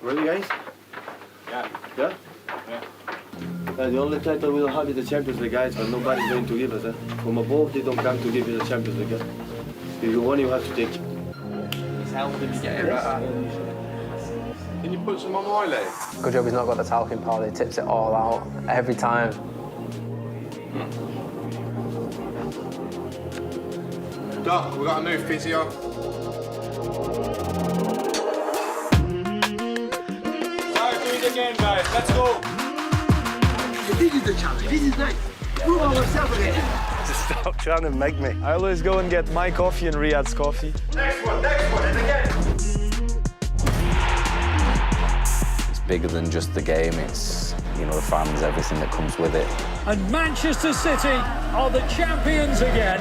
Ready, guys? Yeah. Yeah? Yeah. The only title we'll have is the Champions League, guys, but nobody's going to give us. From above, they don't come to give you the Champions League. If you want, you have to take. He's helping me get it right. Can you put some on my leg? Good job he's not got the talcum powder, he tips it all out every time. Doc, we got a new physio. Now do it again, guys. Let's go. This is the challenge. This is nice. Prove ourselves again. Just stop trying to make me. I always go and get my coffee and Riyad's coffee. Next one, and again. It's bigger than just the game, it's, you know, the fans, everything that comes with it. And Manchester City are the champions again.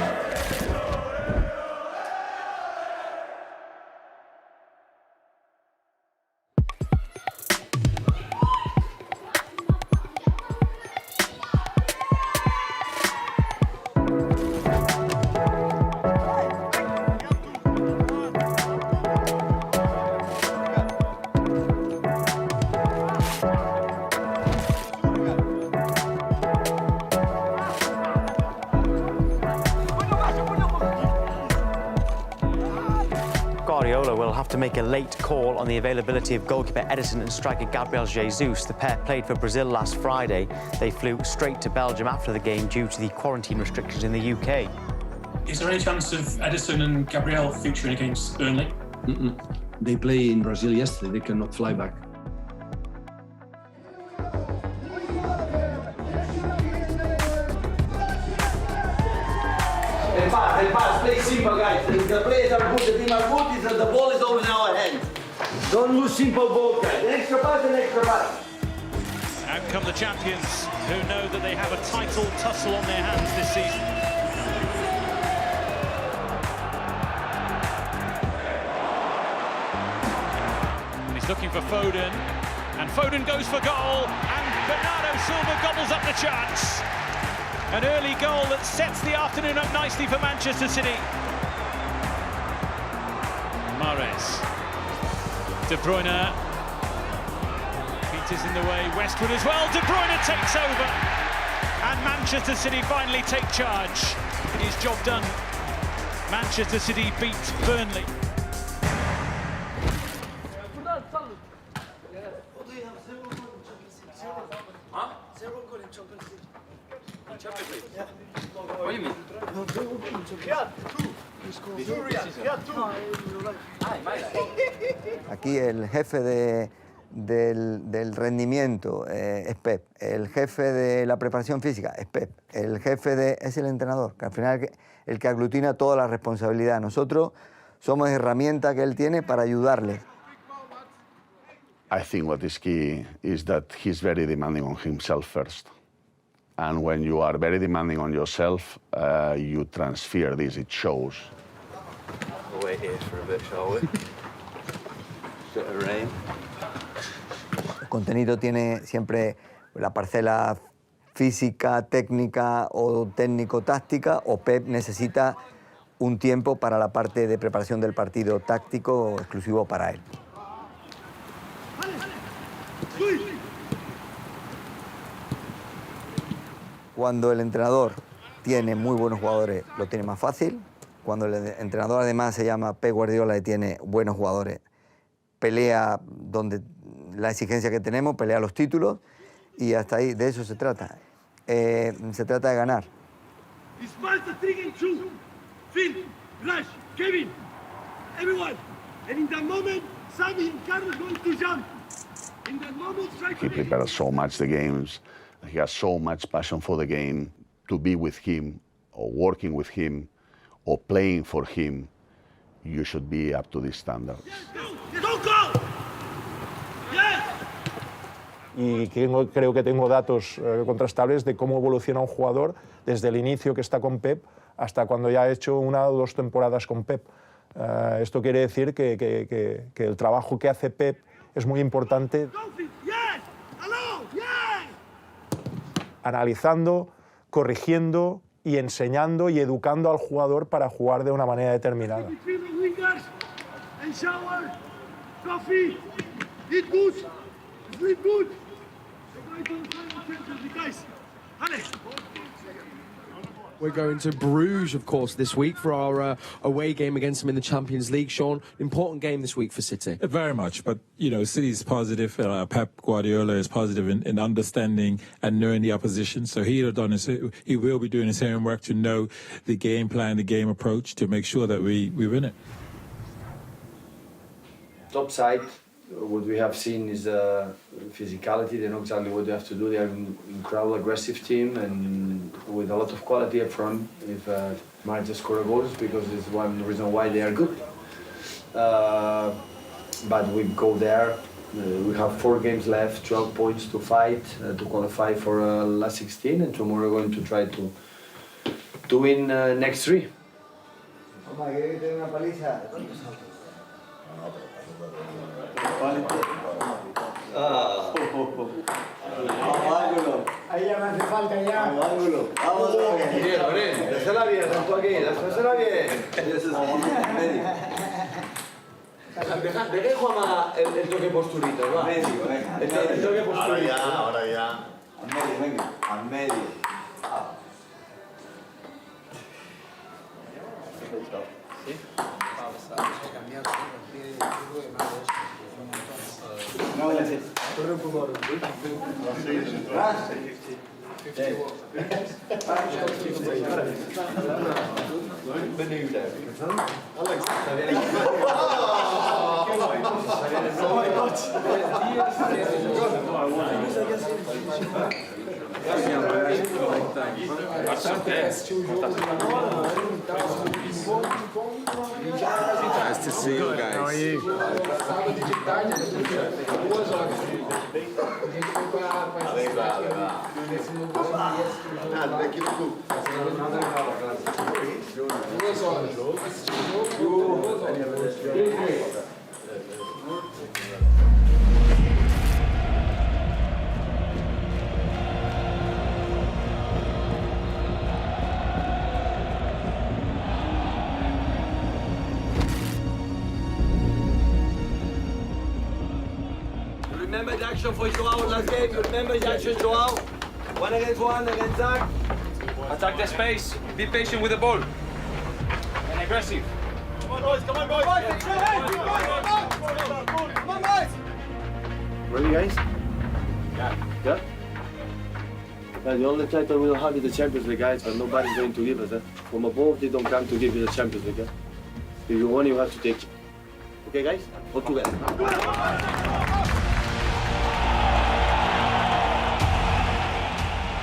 Guardiola will have to make a late call on the availability of goalkeeper Ederson and striker Gabriel Jesus. The pair played for Brazil last Friday. They flew straight to Belgium after the game due to the quarantine restrictions in the UK. Is there any chance of Ederson and Gabriel featuring against Burnley? They play in Brazil yesterday. They cannot fly back. The pass, play simple, guys. The players are good, the team are good, the ball is always in our hands. Don't lose simple ball, guys. An extra pass. Out come the champions, who know that they have a title tussle on their hands this season. And he's looking for Foden, and Foden goes for goal, and Bernardo Silva gobbles up the chance. An early goal that sets the afternoon up nicely for Manchester City. Mahrez. De Bruyne. Peters in the way, Westwood as well. De Bruyne takes over. And Manchester City finally take charge. It is job done. Manchester City beat Burnley. What do you mean? Aquí el jefe del rendimiento es Pep, el jefe de la preparación física es Pep, el jefe es el entrenador, que al final el que aglutina toda la responsabilidad. Nosotros somos herramienta que él tiene para ayudarle. I think what is key is that he's very demanding on himself first. And when you are very demanding on yourself, you transfer this, it shows. We'll wait here for a bit, shall we? Bit of rain. El contenido tiene siempre la parcela física, técnica o técnico-táctica, o Pep necesita un tiempo para la parte de preparación del partido táctico exclusivo para él. Cuando el entrenador tiene muy buenos jugadores, lo tiene más fácil. Cuando el entrenador además se llama Pep Guardiola y tiene buenos jugadores, pelea donde la exigencia que tenemos, pelea los títulos y hasta ahí, de eso se trata. Se trata de ganar. He prepares so much the games. He has so much passion for the game. To be with him, or working with him, or playing for him, you should be up to this standard. Y creo que tengo datos contrastables de cómo evoluciona un jugador desde el inicio que está con Pep hasta cuando ya ha hecho 1 o 2 temporadas con Pep. Esto quiere decir que el trabajo que hace Pep es muy importante. Analizando, corrigiendo y enseñando y educando al jugador para jugar de una manera determinada. Sleep good. Sleep good. We're going to Bruges, of course, this week for our away game against them in the Champions League. Sean, important game this week for City. Very much, but, you know, City's positive. Pep Guardiola is positive in understanding and knowing the opposition. So he will be doing his homework to know the game plan, the game approach to make sure that we win it. Top side, what we have seen is physicality. They know exactly what they have to do. They are an incredible aggressive team and with a lot of quality up front. If manage to score goals, because it's one reason why they are good. But we go there. We have 4 games left, 12 points to fight to qualify for last 16, and tomorrow we're going to try to win next 3. Ahí ya me hace falta ya. Ángulo. Vamos, bien, bien. Dásela bien, dásela bien. Medio. Deja Juanma el toque posturito, va. Medio, venga. El toque posturito. Ahora ya. Al medio, venga. Al medio. ¿Sí? No, gracias. Corre un poco. Nice to see you guys. How are you? Remember the action for Joao last game. Remember the action, Joao. 1 against 1 against Zach. Attack the space. Be patient with the ball. And aggressive. Come on, boys. Come on, boys. Come on, boys. Ready, guys? Yeah? Well, the only title we don't have is the Champions League, guys, but nobody's going to give us that. From above, they don't come to give you the Champions League. If you want, you have to take it. Okay, guys? All together.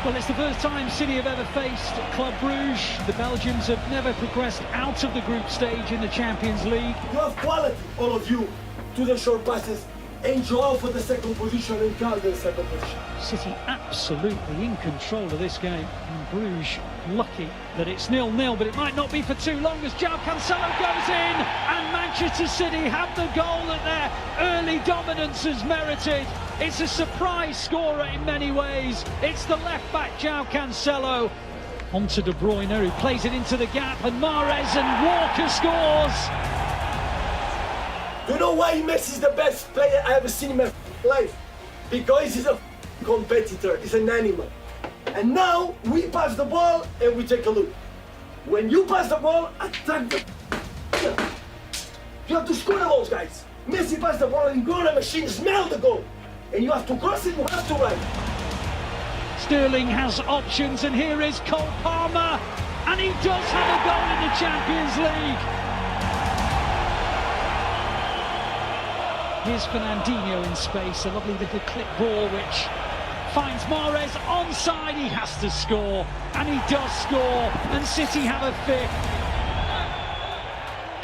Well, it's the first time City have ever faced Club Bruges. The Belgians have never progressed out of the group stage in the Champions League. You have quality, all of you, to the short passes. And Joao for the second position and Carl the second position. City absolutely in control of this game. And Bruges lucky that it's 0-0, but it might not be for too long as Joao Cancelo goes in. And Manchester City have the goal that their early dominance has merited. It's a surprise scorer in many ways. It's the left-back Joao Cancelo. On to De Bruyne, who plays it into the gap, and Mahrez and Walker scores. You know why Messi is the best player I ever seen in my life? Because he's a competitor, he's an animal. And now we pass the ball and we take a look. When you pass the ball, attack the. You have to score the goals, guys. Messi passed the ball and goal, the machine smell the goal. And you have to cross it, you have to run. Sterling has options, and here is Cole Palmer, and he does have a goal in the Champions League. Here's Fernandinho in space, a lovely little clip ball which finds Mahrez onside. He has to score, and he does score, and City have a fifth.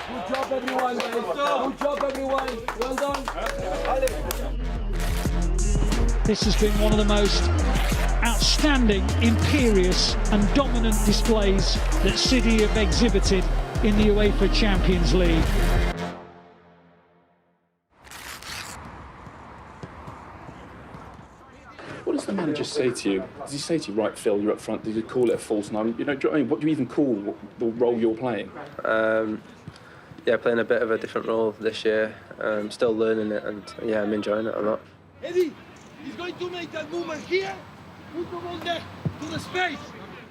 Good job, everyone. Good job, everyone. Well done. This has been one of the most outstanding, imperious and dominant displays that City have exhibited in the UEFA Champions League. What does the manager say to you? Does he say to you, right, Phil, you're up front, does he call it a false nine? You know, what do you even call the role you're playing? Yeah, playing a bit of a different role this year. Still learning it, and yeah, I'm enjoying it a lot. Eddie, he's going to make that movement here. Put the ball there, to the space.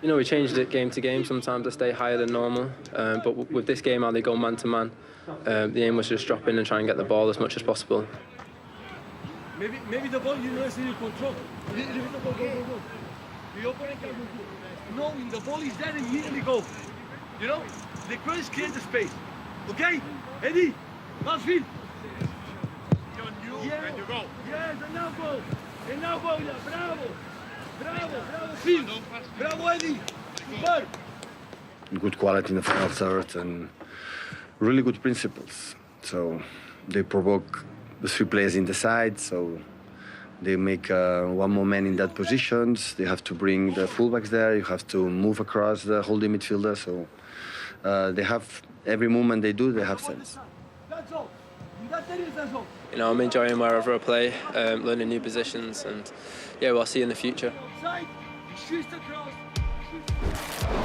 You know, we changed it game to game. Sometimes I stay higher than normal, but with this game, how they go man to man, the aim was just drop in and try and get the ball as much as possible. Maybe the ball you know is in your control. Leave the ball, go. The opponent can go. Knowing the ball is there, immediately go. You know, the cross create the space. Okay, Eddie, last field. Yeah. And you go. Yes, and now go. And now go, yeah. Bravo, field. Bravo, Eddie. Super. Good quality in the final third and really good principles. So they provoke the three players in the side, so they make one more man in that positions. They have to bring the fullbacks there. You have to move across the holding midfielder. So they have every movement they do, they have sense. You know, I'm enjoying wherever I play, learning new positions, and yeah, we'll see in the future.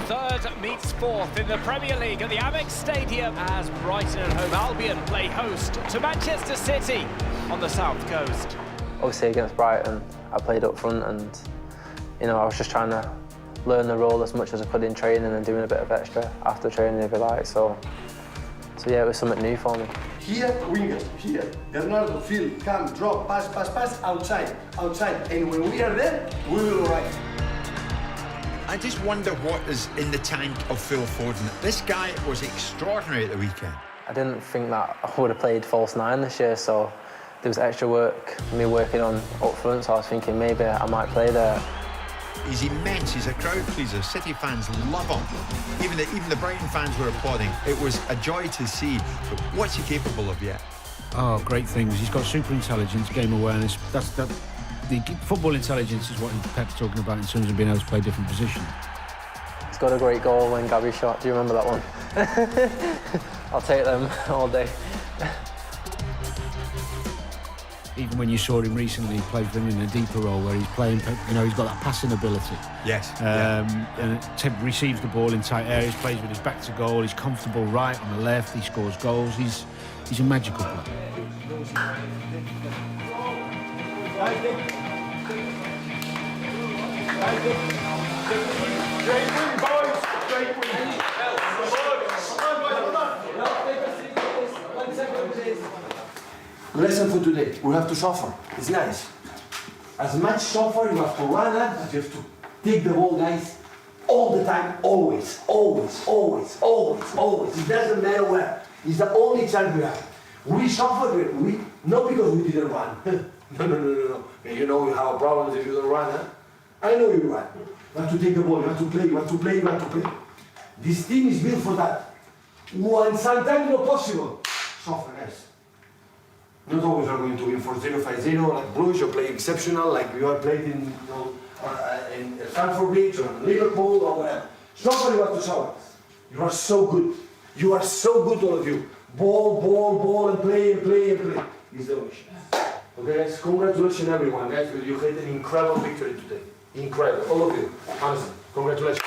Third meets fourth in the Premier League at the Amex Stadium as Brighton and Hove Albion play host to Manchester City on the south coast. Obviously against Brighton, I played up front, and you know, I was just trying to learn the role as much as I could in training and doing a bit of extra after training, if you like. So yeah, it was something new for me. Here, wingers, here. Bernardo, field, come, drop, pass, outside. And when we are there, we will arrive. I just wonder what is in the tank of Phil Foden. This guy was extraordinary at the weekend. I didn't think that I would have played false nine this year, so there was extra work, me working on up front, so I was thinking maybe I might play there. He's immense, he's a crowd pleaser. City fans love him. Even the Brighton fans were applauding. It was a joy to see, but what's he capable of yet? Oh, great things. He's got super intelligence, game awareness. The football intelligence is what Pep's talking about in terms of being able to play different positions. He's got a great goal when Gabby shot. Do you remember that one? I'll take them all day. Even when you saw him recently play for him in a deeper role where he's playing, you know, he's got that passing ability. Yes. And receives the ball in tight areas, plays with his back to goal, he's comfortable right on the left, he scores goals. He's a magical player. Great win, boys! Great win! Lesson for today, we have to suffer. It's nice. As much suffer, you have to run as you have to take the ball, guys. All the time, always. It doesn't matter where. It's the only chance we have. We suffer, not because we didn't run. No. You know you have problems if you don't run, huh? I know you run. You have to take the ball, you have to play. This team is built for that. When sometimes not possible, suffer, guys. Not always are going to win 4-0, 5-0, like Bruges, you play exceptional, like you are played in Stamford Bridge or Liverpool or whatever. Suffer, you have to suffer. You are so good. You are so good, all of you. Ball, and play. Is the wish. Okay, guys, congratulations everyone, guys. You had an incredible victory today. Incredible, all of you. Honestly, congratulations.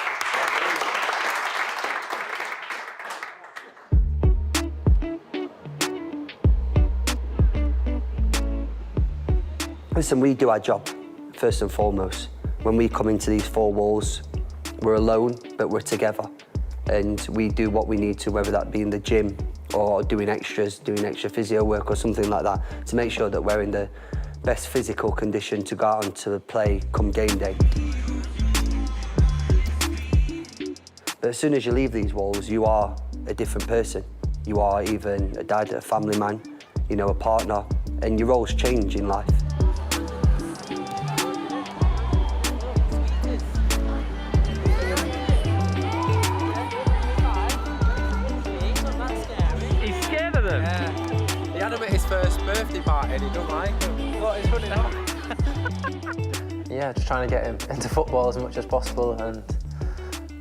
Listen, we do our job, first and foremost. When we come into these four walls, we're alone, but we're together. And we do what we need to, whether that be in the gym or doing extra physio work or something like that, to make sure that we're in the best physical condition to go out and to play come game day. But as soon as you leave these walls, you are a different person. You are even a dad, a family man, you know, a partner, and your roles change in life. Birthday party and he don't like him. What, he's running off? Yeah, just trying to get him into football as much as possible, and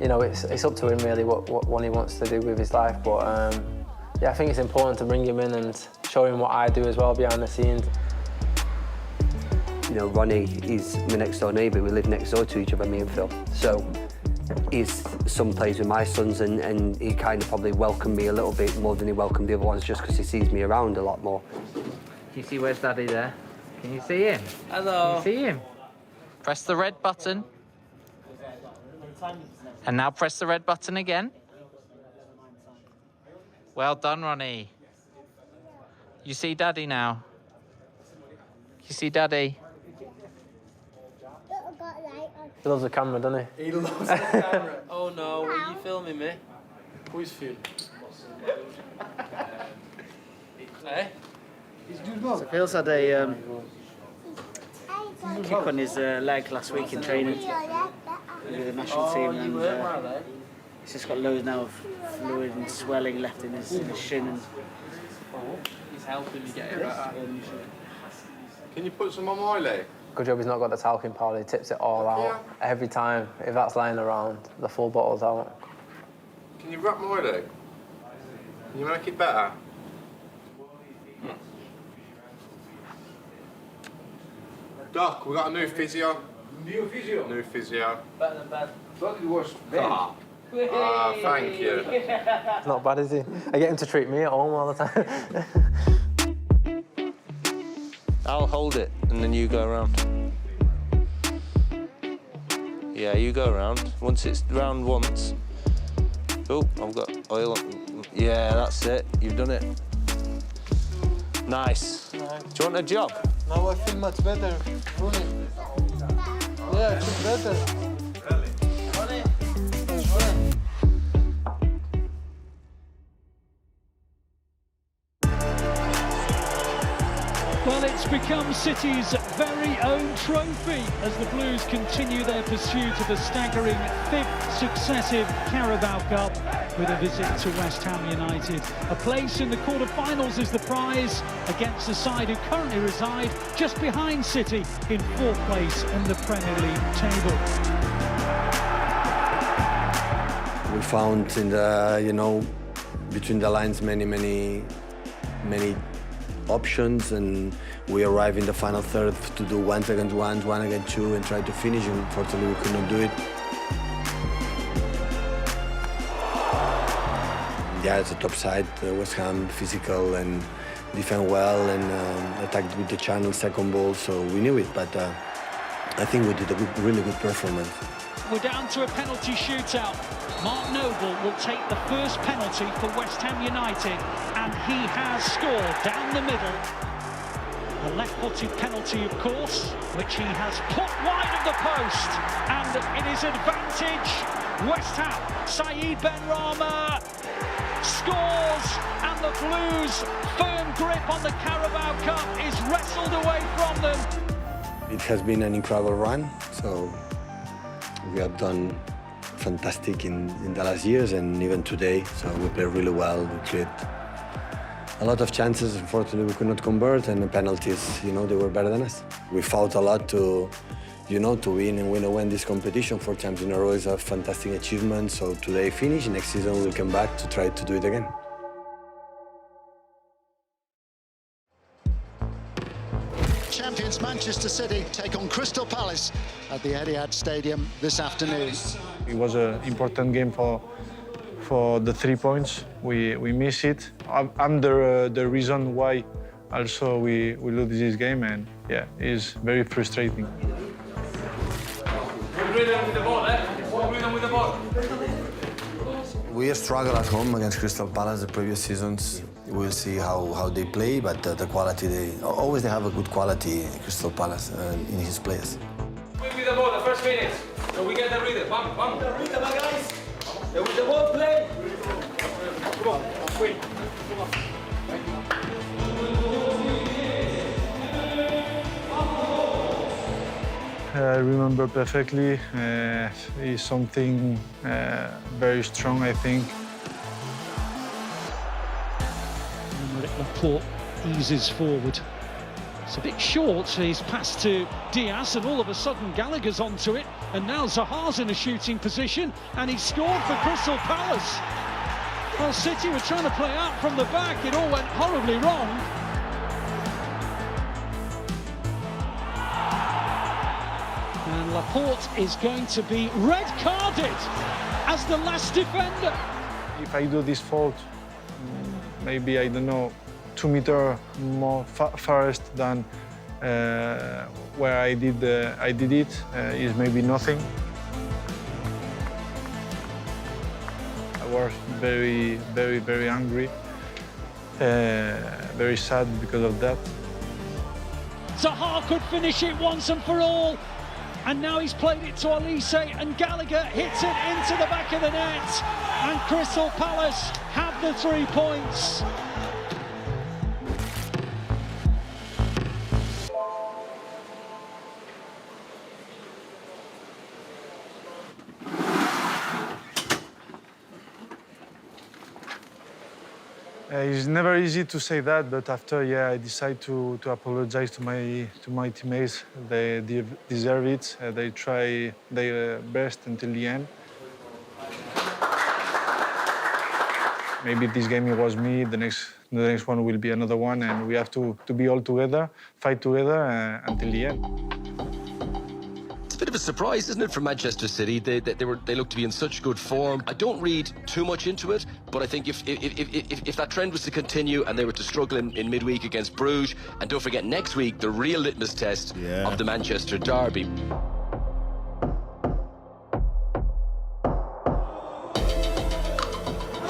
you know, it's up to him really what one he wants to do with his life. But yeah, I think it's important to bring him in and show him what I do as well behind the scenes. You know, Ronnie is my next door neighbour. We live next door to each other, me and Phil. So his son plays with my sons, and he kind of probably welcomed me a little bit more than he welcomed the other ones, just because he sees me around a lot more. Can you see where's Daddy there? Can you see him? Hello. Can you see him? Press the red button. And now press the red button again. Well done, Ronnie. You see Daddy now? You see Daddy? He loves the camera, doesn't he? He loves the camera. Oh no, are you filming me? Who's filming? Eh? So Phil's had a kick on his leg last week in training with the national team, and he's just got loads now of fluid and swelling left in his shin. And he's helping me get it better. Can you put some on my leg? Good job he's not got the talcum powder. He tips it all out every time. If that's lying around, the full bottle's out. Can you wrap my leg? Can you make it better? Doc, we got a new physio. New physio? New physio. Better than bad. Thought it was bad. Ah, thank you. He's not bad, is he? I get him to treat me at home all the time. I'll hold it and then you go around. Yeah, you go around. Once it's round once. Oh, I've got oil on. Yeah, that's it. You've done it. Nice. Do you want a job? Now I feel much better. Running. Yeah, I feel better. Well, it's become City's very own trophy as the Blues continue their pursuit of the staggering 5th successive Carabao Cup with a visit to West Ham United. A place in the quarter-finals is the prize against the side who currently reside just behind City in 4th place in the Premier League table. We found in the, between the lines many options, and we arrived in the final third to do 1 against 1, 1 against 2, and try to finish, and unfortunately we could not do it. Yeah, it's a top side, West Ham, physical and defend well, and attacked with the channel second ball, so we knew it, but I think we did a really good performance. We're down to a penalty shootout. Mark Noble will take the first penalty for West Ham United, and he has scored down the middle. A left-footed penalty, of course, which he has put wide of the post, and it is advantage West Ham. Saeed Benrahma scores, and the Blues' firm grip on the Carabao Cup is wrestled away from them. It has been an incredible run, so we have done fantastic in the last years and even today. So we played really well. We create a lot of chances. Unfortunately, we could not convert, and the penalties, they were better than us. We fought a lot to win and win this competition 4 times in a row is a fantastic achievement. So today finish. Next season we'll come back to try to do it again. Champions Manchester City take on Crystal Palace at the Etihad Stadium this afternoon. It was an important game for the 3 points. We miss it. I'm the reason why also we lose this game, and yeah, it's very frustrating. We struggled at home against Crystal Palace the previous seasons. We'll see how they play, but the quality, they have a good quality, Crystal Palace, in his players. With the ball, the first minute, so we get the rhythm. Vamos. The rhythm, guys. With the ball play. Come on, quick. Come on. I remember perfectly. It's something very strong, I think. Laporte eases forward. It's a bit short, he's passed to Diaz, and all of a sudden Gallagher's onto it, and now Zaha's in a shooting position, and he scored for Crystal Palace. Well, City were trying to play out from the back, it all went horribly wrong. And Laporte is going to be red-carded as the last defender. If I do this fault, maybe, I don't know, 2 meters more farthest than where I did it, is maybe nothing. I was very, very, very angry, very sad because of that. Zaha could finish it once and for all. And now he's played it to Elise, and Gallagher hits it into the back of the net. And Crystal Palace have the 3 points. It's never easy to say that, but after, I decide to apologize to my teammates. They deserve it. They try their best until the end. Maybe this game it was me. The next one will be another one, and we have to be all together, fight together until the end. Bit of a surprise, isn't it, for Manchester City? They look to be in such good form. I don't read too much into it, but I think if that trend was to continue and they were to struggle in midweek against Bruges, and don't forget next week the real litmus test of the Manchester derby.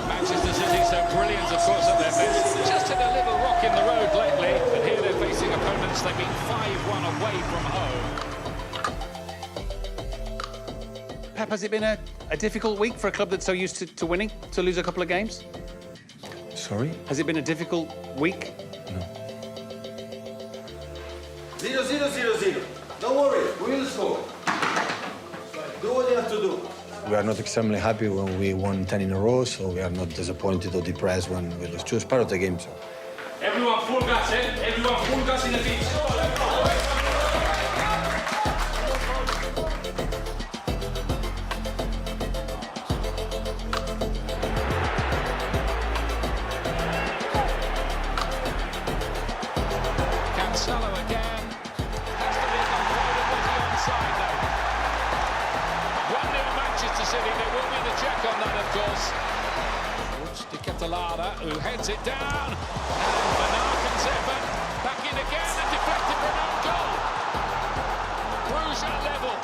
Manchester City so brilliant, of course, at their best. Just hit a little rock in the road lately, but here they're facing opponents they've been 5-1 away from home. Pep, has it been a difficult week for a club that's so used to winning, to lose a couple of games? Sorry? Has it been a difficult week? 0-0-0-0. Don't worry, we will score. Do what you have to do. We are not extremely happy when we won 10 in a row, so we are not disappointed or depressed when we lose. It's part of the game, so. Everyone full gas, eh? Everyone full gas in the pitch. Cancelo again. Has to be avoided with the onside though. 1-0 Manchester City. There will be the check on that, of course. De Catalara, who heads it down. And Bernard comes in, back in again and deflected for an own goal. Bruges at level.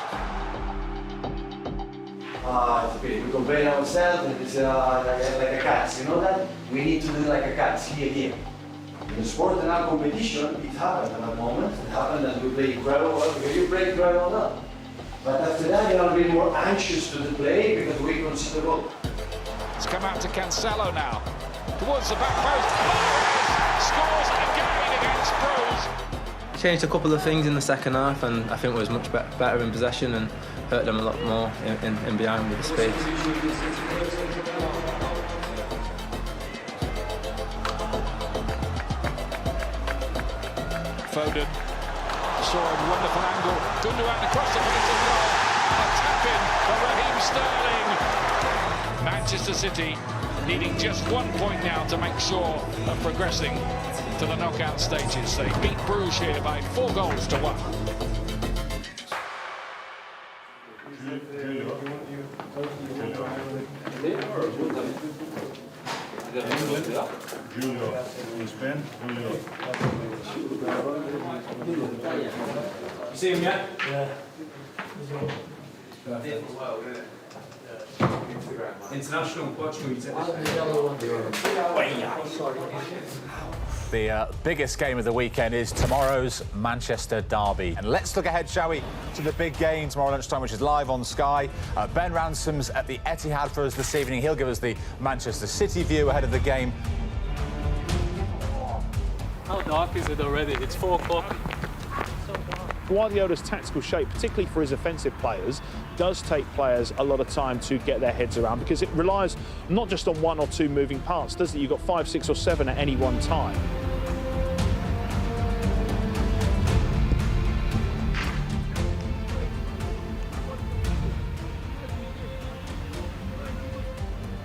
It's okay. We compare ourselves and it's like a cats, you know that? We need to do like a cats, here. In sport and our competition, it happened at that moment. It happened that we play incredible well because you play incredible well. But after that, you are a bit more anxious to the play because we concede the goal. It's come out to Cancelo now. Towards the back post. Scores again against Bruges. Changed a couple of things in the second half, and I think we was much better in possession and hurt them a lot more in behind with the speed. Foden saw a wonderful angle. Gundogan across the face of goal. A tap in for Raheem Sterling. Manchester City needing just 1 point now to make sure of progressing to the knockout stages. They beat Bruges here by 4 goals to 1. Julio, in Spain, Julio. You see him yet? Yeah. International Portugal. The biggest game of the weekend is tomorrow's Manchester derby. And let's look ahead, shall we, to the big game tomorrow lunchtime, which is live on Sky. Ben Ransom's at the Etihad for us this evening. He'll give us the Manchester City view ahead of the game. How dark is it already? It's 4 o'clock. Guardiola's tactical shape, particularly for his offensive players, does take players a lot of time to get their heads around because it relies not just on 1 or 2 moving parts, does it? You've got 5, 6 or 7 at any one time.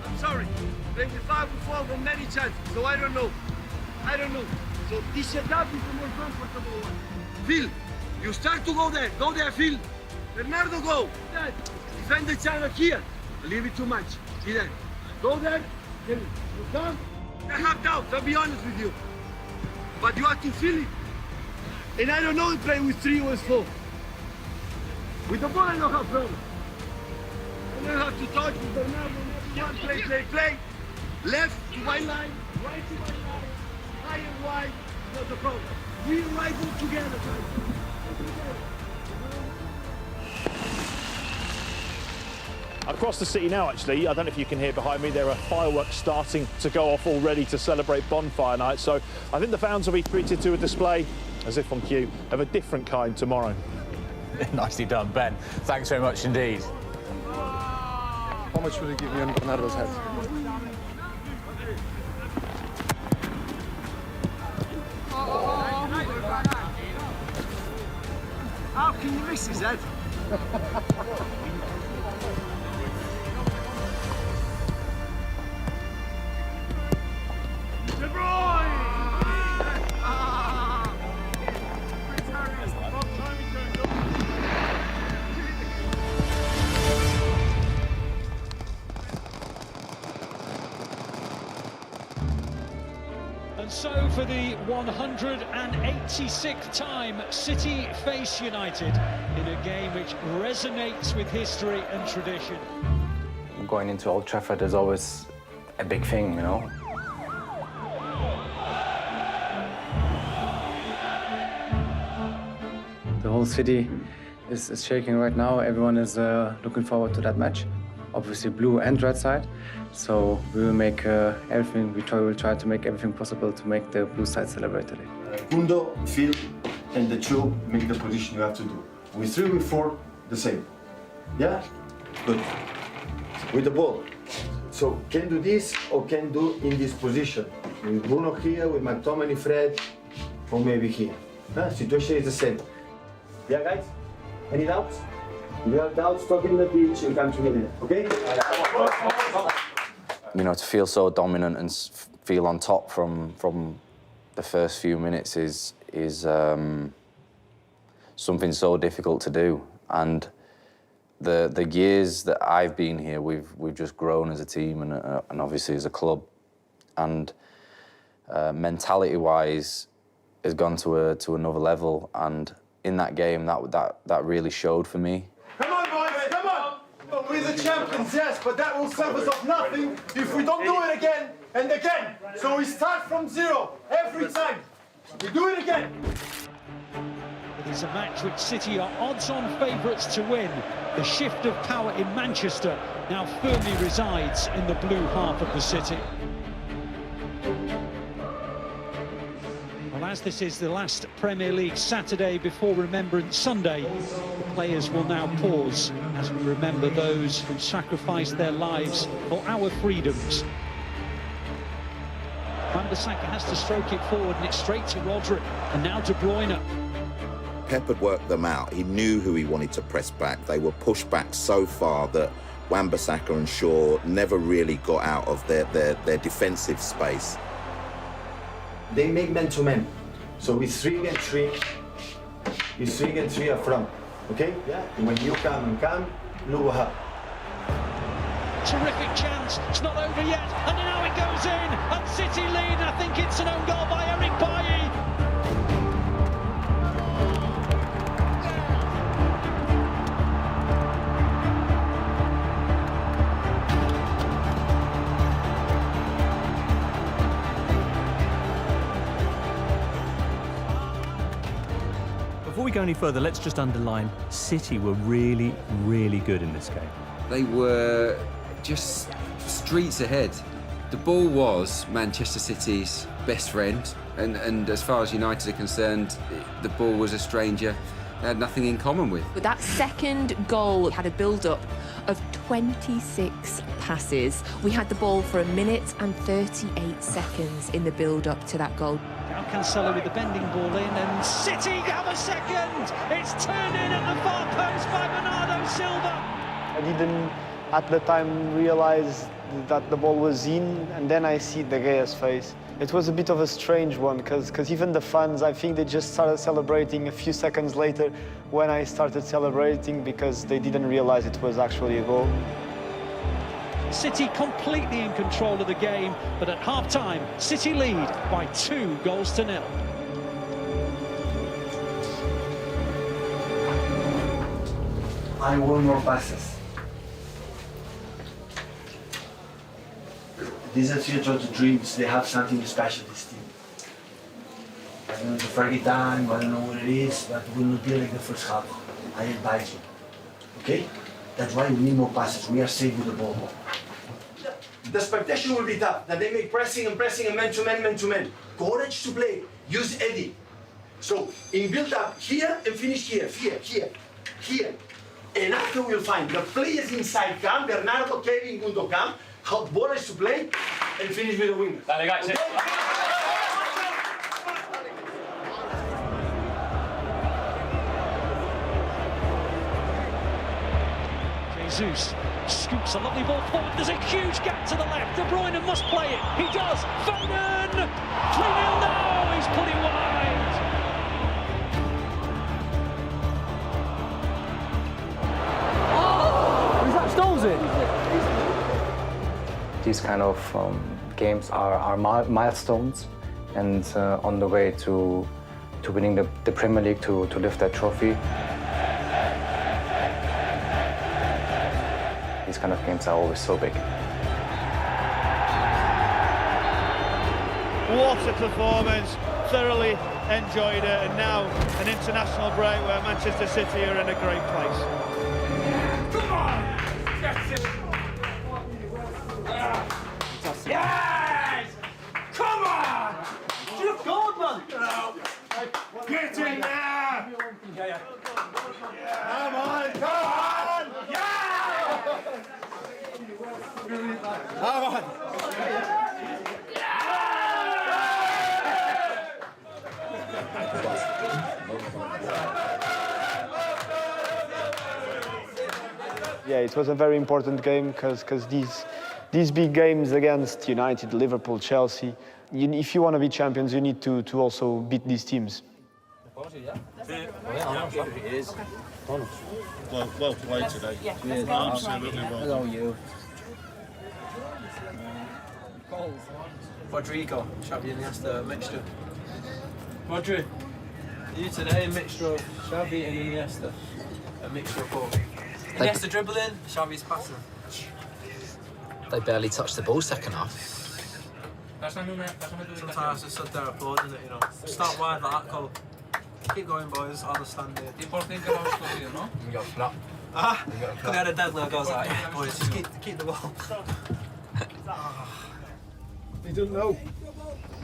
I'm sorry. Playing the 5 before from many chances, so I don't know. So this setup is the more comfortable one. Phil, you start to go there, Phil. Bernardo, go! Defend the channel here. Leave it too much. See that? Go there. You come. I have doubts, I'll be honest with you. But you have to feel it. And I don't know if play with 3 or 4. With the ball, I don't have problem. I don't have to touch with Bernardo. Play. Left to white line, right to white line, high and wide, not the problem. We ride it together, guys. Across the city now, actually, I don't know if you can hear behind me, there are fireworks starting to go off already to celebrate Bonfire Night. So I think the fans will be treated to a display, as if on cue, of a different kind tomorrow. Nicely done, Ben. Thanks very much indeed. How much will you give me on Bernardo's head? How can you miss his head? De Bruyne! And so for the 186th time, City face United in a game which resonates with history and tradition. Going into Old Trafford is always a big thing, you know. The whole city is shaking right now. Everyone is looking forward to that match. Obviously blue and red side. So we will make everything, we will try to make everything possible to make the blue side celebrate today. Gundo, Phil, and the 2 make the position you have to do. With 3, with 4, the same. Yeah? Good. With the ball. So can do this or can do in this position. With Bruno here, with McTominay, Fred, or maybe here. Situation is the same. Yeah, guys? Any doubts? If you have doubts, talk in the pitch and come to me, okay? You know, to feel so dominant and feel on top from the first few minutes is something so difficult to do. And the years that I've been here, we've just grown as a team and obviously as a club. And mentality-wise, has gone to another level. And in that game, that really showed for me. Come on, boys, come on! We're the champions, yes, but that will serve us of nothing if we don't do it again and again. So we start from 0 every time. We do it again. It is a match which City are odds-on favourites to win. The shift of power in Manchester now firmly resides in the blue half of the city. Well, as this is the last Premier League Saturday before Remembrance Sunday, the players will now pause as we remember those who sacrificed their lives for our freedoms. Wan-Bissaka has to stroke it forward and it's straight to Rodri and now De Bruyne. Pep had worked them out. He knew who he wanted to press back. They were pushed back so far that Wan-Bissaka and Shaw never really got out of their defensive space. They make man-to-man. So with 3 against 3, it's 3 against 3 up front, okay? Yeah. And when you come and come, look what happens. Terrific chance, it's not over yet, and now it goes in, and City lead, and I think it's an own goal by Eric Bailly. Before we go any further, let's just underline, City were really, really good in this game. They were just streets ahead. The ball was Manchester City's best friend, and as far as United are concerned, the ball was a stranger they had nothing in common with. But that second goal had a build-up of 26 passes. We had the ball for 1 minute and 38 seconds in the build-up to that goal. Now Cancelo with the bending ball in, and City have a second! It's turned in at the far post by Bernardo Silva. I didn't at the time realize that the ball was in, and then I see De Gea's face. It was a bit of a strange one because even the fans, I think they just started celebrating a few seconds later when I started celebrating because they didn't realize it was actually a goal. City completely in control of the game, but at half-time, City lead by 2-0. I want more passes. These are future dreams. They have something special, this team. I don't know the Fergie time, I don't know what it is, but it will not be like the first half. I advise you. Okay? That's why we need more passes. We are safe with the ball. The expectation will be tough, that they make pressing and man-to-man, man-to-man. Courage to play. Use Eddie. So, in build-up here and finish here. And after we'll find the players inside come, Bernardo, Kevin, Gundo come, how Boris to play, and finish with the wing. Dale, guys. Okay? Jesus scoops a lovely ball forward. There's a huge gap to the left. De Bruyne must play it. He does. Foden! 3-0 now. He's put it wide. Is that Stolzy? These kind of games are milestones and on the way to winning the Premier League, to lift that trophy. These kind of games are always so big. What a performance. Thoroughly enjoyed it, and now an international break where Manchester City are in a great place. Come on! Yes! Come on! You're good, man! Get in there! Come on! Yeah! Come on! Yeah, it was a very important game because these big games against United, Liverpool, Chelsea, if you want to be champions, you need to also beat these teams. Well played today. Absolutely well. Hello, you. Rodrigo, Xavi and Iniesta mixture. Rodri, you today a mixture of Xavi and Iniesta, a mixture of both. Iniesta dribbling, Xavi's passing. They barely touched the ball second half. Sometimes I just stood there applauding it, you know. Start wide like that, Cole. Keep going, boys, I'll just stand here. You got flat. Because they had a dead leg, I was like, yeah, boys, just keep the ball. He doesn't know.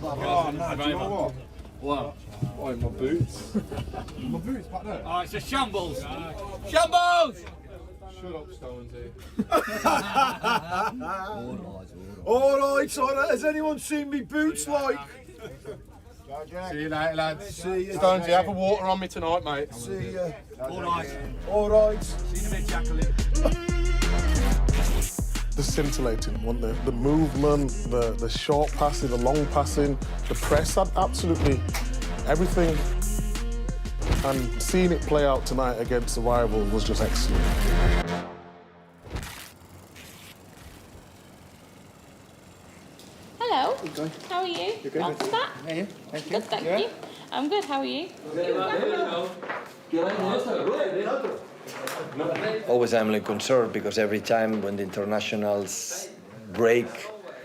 Oh, no, do you know what? Oh, my boots. My boots back there. Oh, it's a shambles. Shambles! Shut up, Stonesy. All right, has anyone seen me boots like? See you later, lads. See you. Stonesy, have a water on me tonight, mate. See ya. All right. All right. See you in a bit, Jacqueline. The scintillating one, the movement, the short passing, the long passing, the press, absolutely everything. And seeing it play out tonight against the rival was just excellent. Hello. How are you? You're good. Welcome back. How are you? Thank you. Good, thank you. I'm good. How are you? Always I'm like concerned because every time when the internationals break,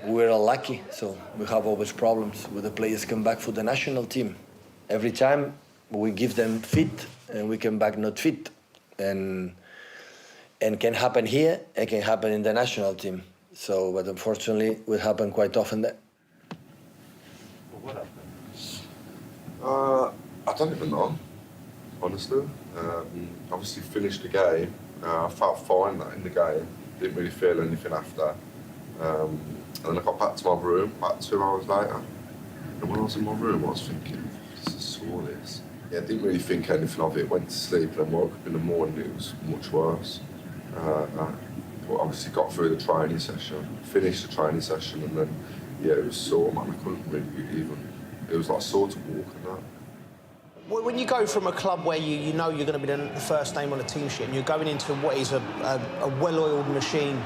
we're unlucky. So we have always problems with the players come back for the national team. Every time we give them fit and we come back not fit. And can happen here, it can happen in the national team. So, but unfortunately, it will happen quite often there. What happened? I don't even know, honestly. Obviously finished the game. I felt fine in the game. Didn't really feel anything after. And then I got back to my room about 2 hours later. And when I was in my room, I was thinking, this is sore, this. Yeah, I didn't really think anything of it. Went to sleep and then woke up in the morning. It was much worse. But obviously got through the training session, finished the training session, and then yeah, it was sore, man. I couldn't really even. It was like sore to walk and that. When you go from a club where you know you're going to be the first name on a team sheet and you're going into what is a well-oiled machine,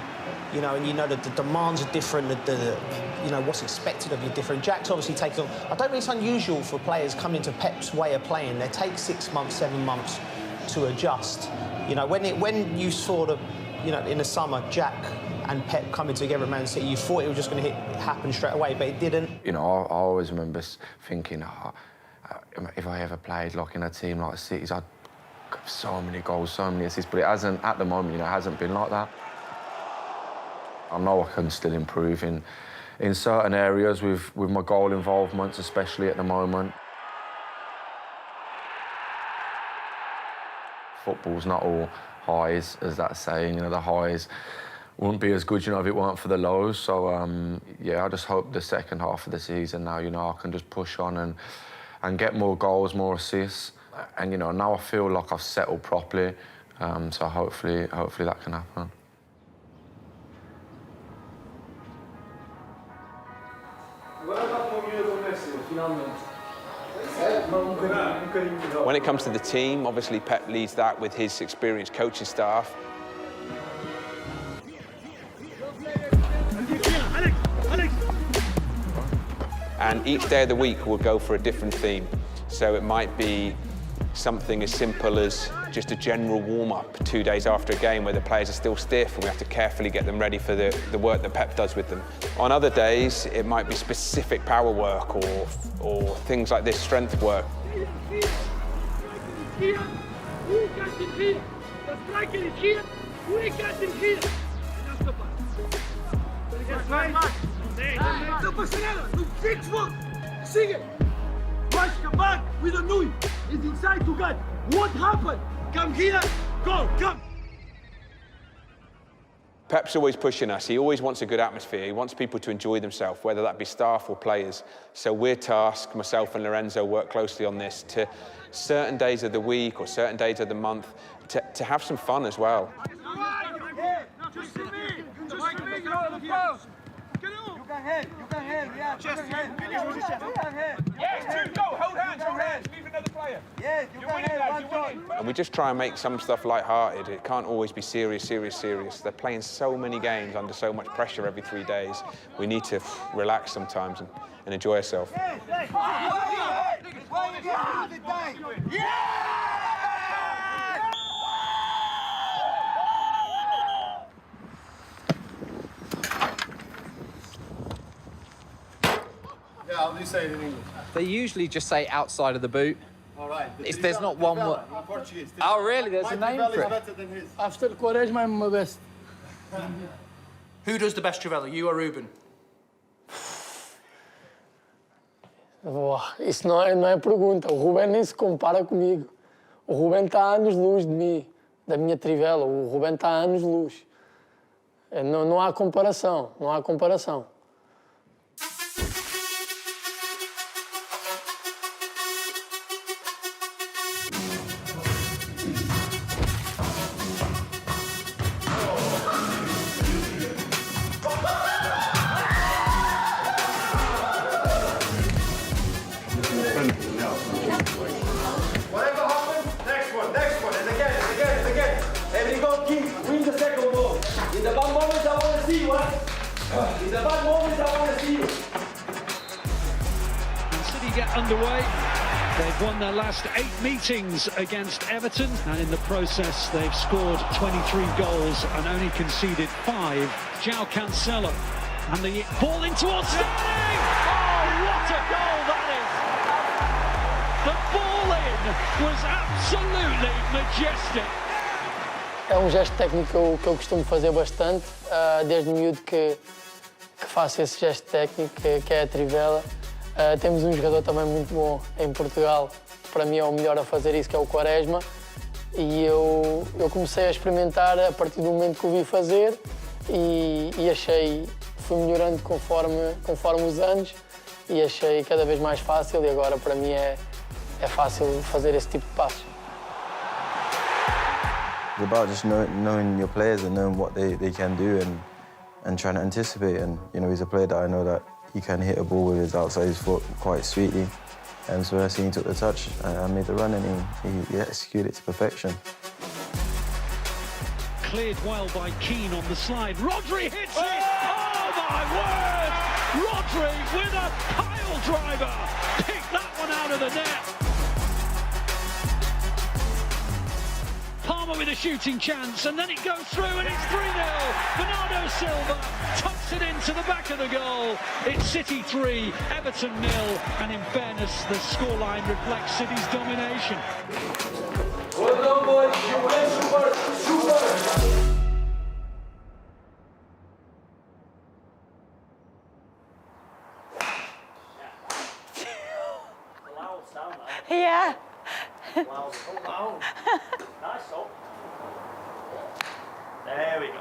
you know, and you know that the demands are different, you know, what's expected of you different. Jack's obviously taken on... I don't think it's unusual for players coming into Pep's way of playing. They take 6 months, 7 months to adjust. You know, when you saw the, you know, in the summer, Jack and Pep coming together at Man City, you thought it was just going to happen straight away, but it didn't. You know, I always remember thinking, if I ever played like in a team like City's, I'd have so many goals, so many assists, but it hasn't, at the moment, you know, it hasn't been like that. I know I can still improve in certain areas with my goal involvements, especially at the moment. Football's not all highs, as that saying, you know, the highs wouldn't be as good, you know, if it weren't for the lows. So, yeah, I just hope the second half of the season now, you know, I can just push on and get more goals, more assists. And, you know, now I feel like I've settled properly. So hopefully that can happen. When it comes to the team, obviously Pep leads that with his experienced coaching staff. And each day of the week we'll go for a different theme. So it might be something as simple as just a general warm-up 2 days after a game where the players are still stiff and we have to carefully get them ready for the work that Pep does with them. On other days, it might be specific power work or things like this, strength work. Back with a Nui. He's inside to God. What happened? Come here. Go, come. Pep's always pushing us. He always wants a good atmosphere. He wants people to enjoy themselves, whether that be staff or players. So we're tasked, myself and Lorenzo work closely on this, to certain days of the week or certain days of the month, to have some fun as well. You can head, yeah. Just Yes, two, go, hold hands, leave another player. Yes, you can head, And we just try and make some stuff light-hearted. It can't always be serious. They're playing so many games under so much pressure every 3 days. We need to relax sometimes and enjoy ourselves. Yeah, how do you say it in English? They usually just say outside of the boot. All right. If there's not one word. Portuguese. Oh, really? There's a name for it. Better than his. After Quaresma, I'm my best. Who does the best Trivela, you or Ruben? Isso não é pergunta. O Ruben nem se compara comigo. O Ruben está a anos-luz de mim, da minha Trivela. O Ruben está a anos-luz. Não há comparação, não há comparação. Whatever happens, next one, and again. Every goal keep, win the second ball. In the bad moments, I want to see you, In the bad moments, I want to see you. And City get underway. They've won their last 8 meetings against Everton, and in the process, they've scored 23 goals and only conceded 5. João Cancelo, and the ball in towards Sterling! Oh, what a goal that is! The ball in was absolutely majestic. É gesto técnico que eu costumo fazer bastante, desde miúdo que faço esse gesto técnico, que é a Trivela. Temos jogador também muito bom em Portugal, para mim é o melhor a fazer isso, que é o Quaresma. E eu comecei a experimentar a partir do momento que o vi fazer e fui melhorando conforme os anos e achei cada vez mais fácil e agora para mim é fácil fazer esse tipo de passos. It's about just knowing your players and knowing what they can do and trying to anticipate. And you know, he's a player that I know that he can hit a ball with his outside his foot quite sweetly. And so when I seen he took the touch, I made the run and he executed it to perfection. Cleared well by Keane on the slide. Rodri hits it! Oh my word! Rodri with a pile driver! Picked that one out of the net! Palmer with a shooting chance, and then it goes through, and it's 3-0. Bernardo Silva tucks it into the back of the goal. It's City 3, Everton 0, and in fairness, the scoreline reflects City's domination. Well done, boys. You were super. Yeah. Wow. Nice shot. There we go.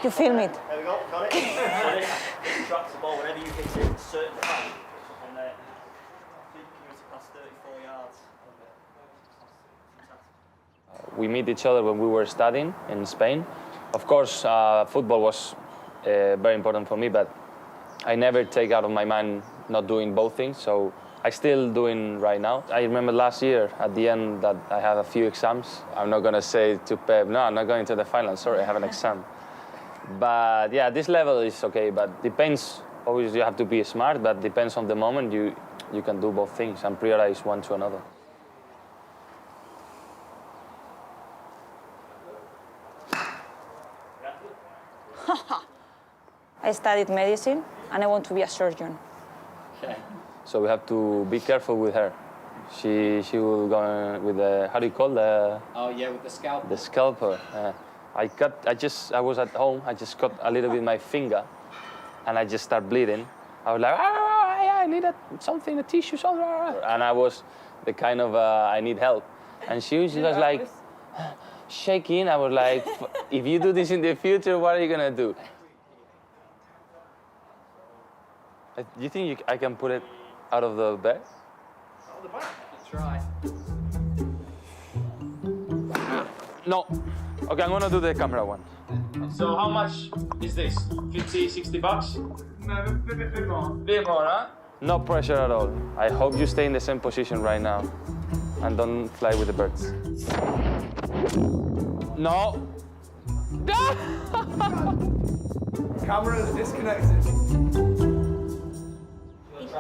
You film it. There we go, got it. So this tracks the ball whenever you hit it, a certain time, and I think you was past 34 yards. We meet each other when we were studying in Spain. Of course, football was very important for me, but I never take out of my mind not doing both things. So I still doing right now. I remember last year at the end that I had a few exams. I'm not gonna say to Pep, no, I'm not going to the final. Sorry, I have an exam. But yeah, this level is okay. But depends. Always you have to be smart. But depends on the moment. You can do both things and prioritize one to another. I studied medicine and I want to be a surgeon. Okay. So we have to be careful with her. She will go with the, how do you call the? Oh yeah, with the scalpel. The scalpel. I was at home. I just cut a little bit my finger, and I just start bleeding. I was like, I need something, a tissue, something. And I was the kind of I need help, and she was like shaking. I was like, if you do this in the future, what are you gonna do? Do you think I can put it out of the bed? Out of the back? Try. No. Okay, I'm gonna do the camera one. So how much is this? 50, 60 bucks? No, a bit more. Bit more, huh? No pressure at all. I hope you stay in the same position right now and don't fly with the birds. No. Camera is disconnected.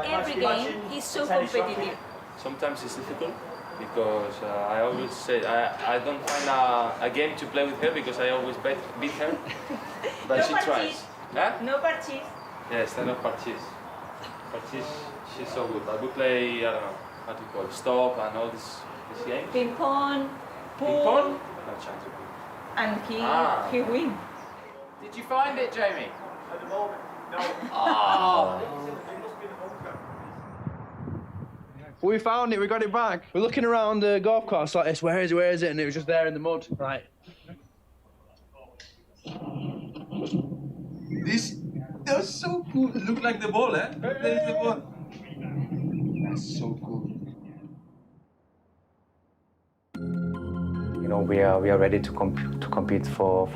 Every game, he's so competitive. Sometimes it's difficult because I always say I don't find a game to play with her because I always beat her. But No she parties. tries. Huh? No parties. Yes, stand up parties. Parties, she's so good. But we play, I don't know, how do you call it, stop and all this games. Ping pong, pool, Ping pong? No chance of it. and he win. Did you find it, Jamie? At the moment, no. Oh. We found it, we got it back. We're looking around the golf course like this, where is it? And it was just there in the mud. Right. That was so cool. It looked like the ball, eh? There's the ball. That's so cool. You know, we are ready to compete for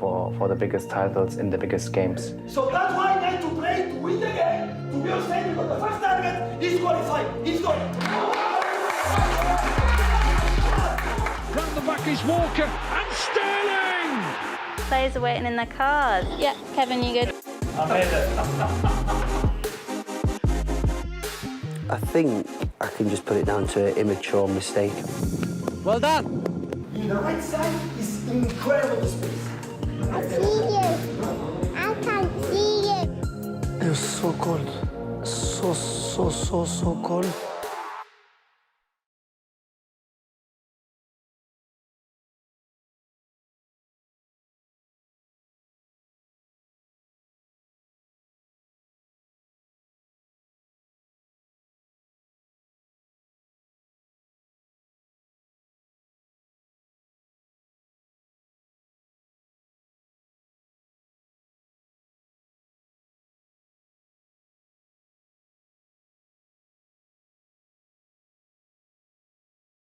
the biggest titles in the biggest games. So that's why I need to play to win the game, to be on stage, because the first target is qualified. He's going. Round the back is Walker and Sterling! Players are waiting in their cars. Yeah, Kevin, you good? I think I can just put it down to an immature mistake. Well done! In the right side is incredible space. I can't see it. It was so cold. So cold.